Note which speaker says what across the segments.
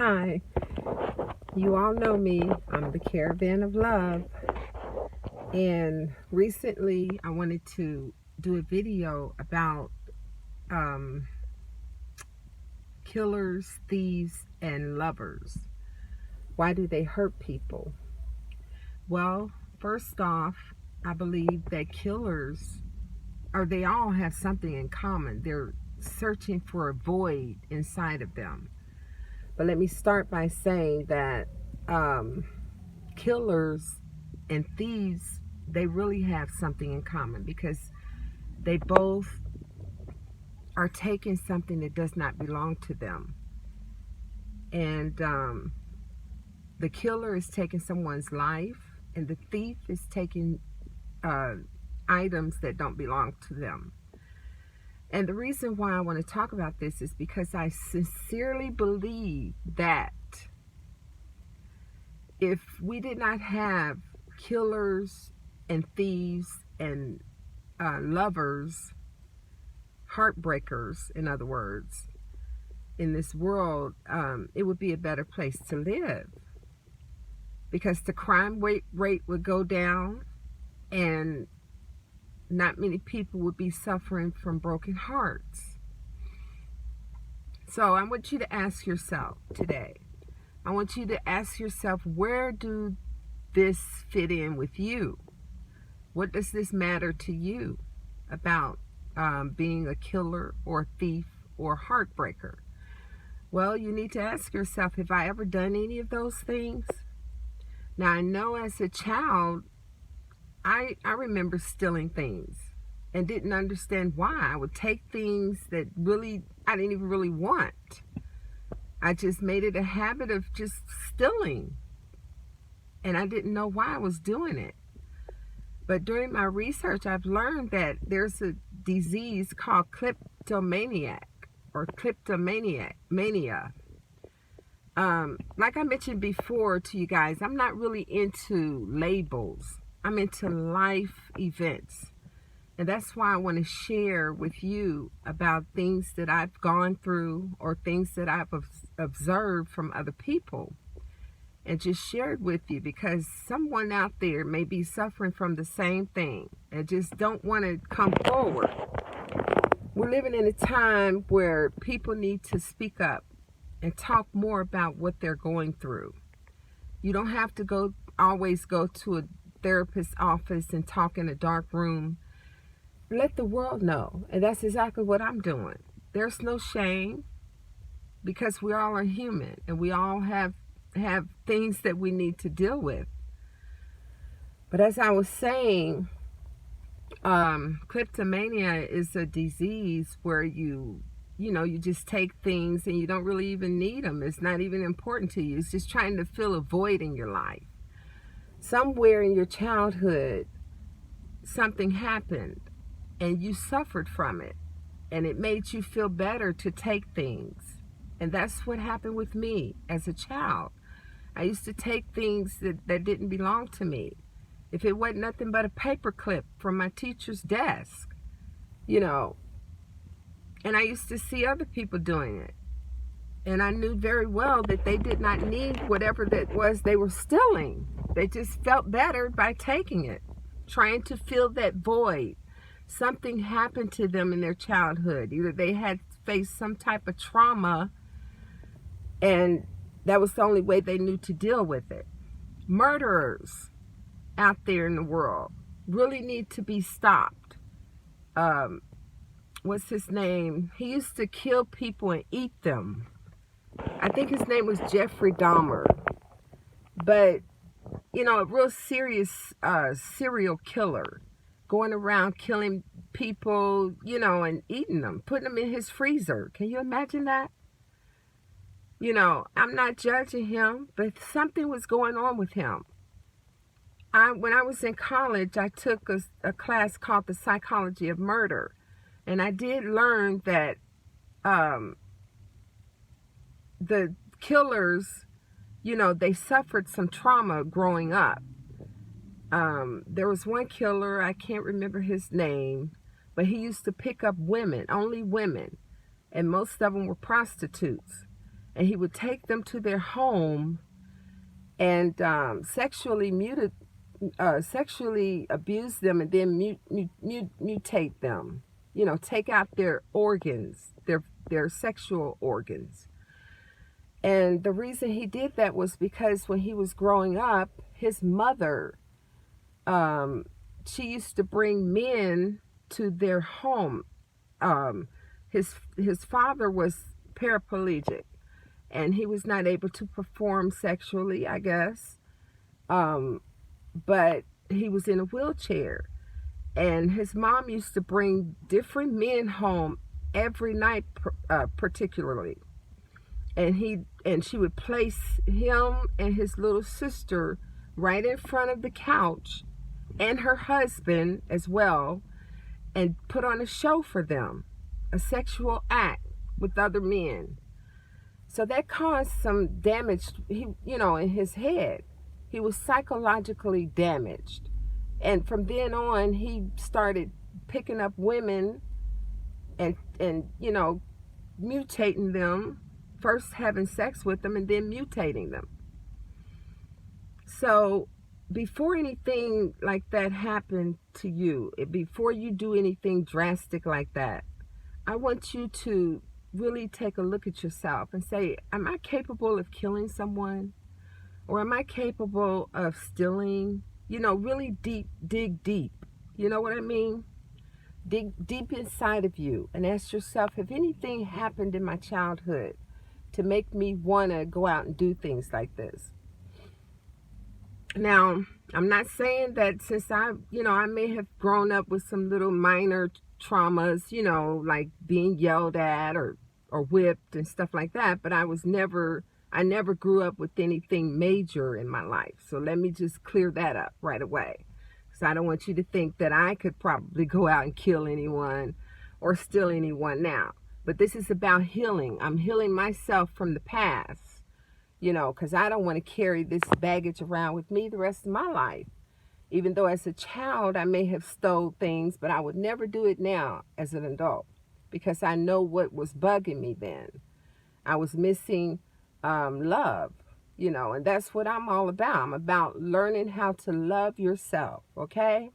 Speaker 1: Hi, you all know me. I'm the Caravan of Love. And recently I wanted to do a video about um, killers, thieves, and lovers. Why do they hurt people? Well, first off, I believe that killers, or they all have something in common. They're searching for a void inside of them. But let me start by saying that killers and thieves, they really have something in common because they both are taking something that does not belong to them. And the killer is taking someone's life, and the thief is taking items that don't belong to them. And the reason why I want to talk about this is because I sincerely believe that if we did not have killers and thieves and lovers, heartbreakers, in other words, in this world, it would be a better place to live because the crime rate would go down and not many people would be suffering from broken hearts. So I want you to ask yourself today, I want you to ask yourself, where do this fit in with you? What does this matter to you about being a killer or thief or heartbreaker? Well, you need to ask yourself, have I ever done any of those things? Now, I know as a child, I remember stealing things and didn't understand why. I would take things that really I didn't even really want. I just made it a habit of just stealing, and I didn't know why I was doing it. But during my research, I've learned that there's a disease called kleptomania. Like I mentioned before to you guys, I'm not really into labels. I'm into life events. And that's why I want to share with you about things that I've gone through or things that I've observed from other people and just shared with you, because someone out there may be suffering from the same thing and just don't want to come forward. We're living in a time where people need to speak up and talk more about what they're going through. You don't have to always go to a therapist's office and talk in a dark room. Let the world know. And that's exactly what I'm doing. There's no shame because we all are human and we all have things that we need to deal with. But as I was saying, kleptomania is a disease where you just take things and you don't really even need them. It's not even important to you. It's just trying to fill a void in your life. Somewhere in your childhood, something happened and you suffered from it, and it made you feel better to take things. And that's what happened with me as a child. I used to take things that didn't belong to me. If it wasn't nothing but a paper clip from my teacher's desk, and I used to see other people doing it. And I knew very well that they did not need whatever that was they were stealing. They just felt better by taking it, trying to fill that void. Something happened to them in their childhood. Either they had faced some type of trauma, and that was the only way they knew to deal with it. Murderers out there in the world really need to be stopped. What's his name? He used to kill people and eat them. I think his name was Jeffrey Dahmer. But, a real serious serial killer going around killing people, and eating them, putting them in his freezer. Can you imagine that? I'm not judging him, but something was going on with him. When I was in college, I took a class called The Psychology of Murder. And I did learn that the killers, they suffered some trauma growing up. There was one killer, I can't remember his name, but he used to pick up women, only women. And most of them were prostitutes. and he would take them to their home and sexually abuse them, and then mutate them. Take out their organs, their sexual organs. And the reason he did that was because when he was growing up, his mother, she used to bring men to their home. His father was paraplegic, and he was not able to perform sexually, I guess. But he was in a wheelchair, and his mom used to bring different men home every night, particularly. And she would place him and his little sister right in front of the couch, and her husband as well, and put on a show for them, a sexual act with other men. So that caused some damage, in his head. He was psychologically damaged. And from then on, he started picking up women and mutating them, first having sex with them and then mutating them. So before anything like that happened to you, before you do anything drastic like that, I want you to really take a look at yourself and say, am I capable of killing someone? Or am I capable of stealing? Really dig deep. You know what I mean? Dig deep inside of you and ask yourself, if anything happened in my childhood to make me want to go out and do things like this? Now, I'm not saying that since I may have grown up with some little minor traumas, like being yelled at or whipped and stuff like that, but I never grew up with anything major in my life. So let me just clear that up right away. So I don't want you to think that I could probably go out and kill anyone or steal anyone now. But this is about healing. I'm healing myself from the past, because I don't want to carry this baggage around with me the rest of my life. Even though as a child I may have stole things, but I would never do it now as an adult, because I know what was bugging me then. I was missing love, and that's what I'm all about. I'm about learning how to love yourself, okay?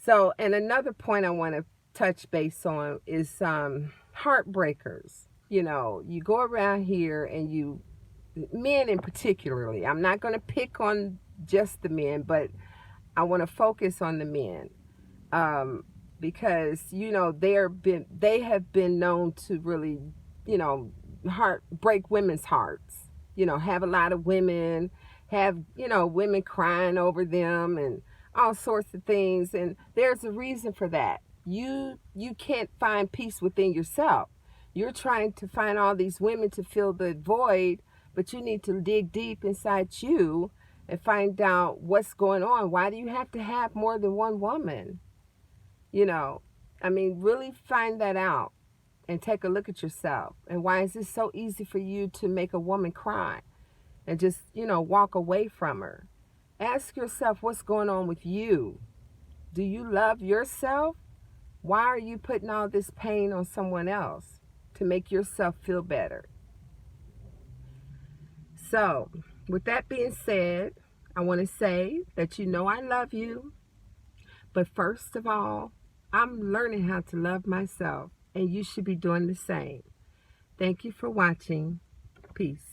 Speaker 1: So, and another point I want to touch base on is heartbreakers. You go around here and men in particularly, I'm not going to pick on just the men, but I want to focus on the men, because they have been known to really break women's hearts, have a lot of women, have women crying over them and all sorts of things. And there's a reason for that. You can't find peace within yourself. You're trying to find all these women to fill the void, but you need to dig deep inside you and find out what's going on. Why do you have to have more than one woman? Really find that out and take a look at yourself. And why is it so easy for you to make a woman cry and just, walk away from her? Ask yourself what's going on with you. Do you love yourself? Why are you putting all this pain on someone else to make yourself feel better? So, with that being said, I want to say that I love you. But first of all, I'm learning how to love myself, and you should be doing the same. Thank you for watching. Peace.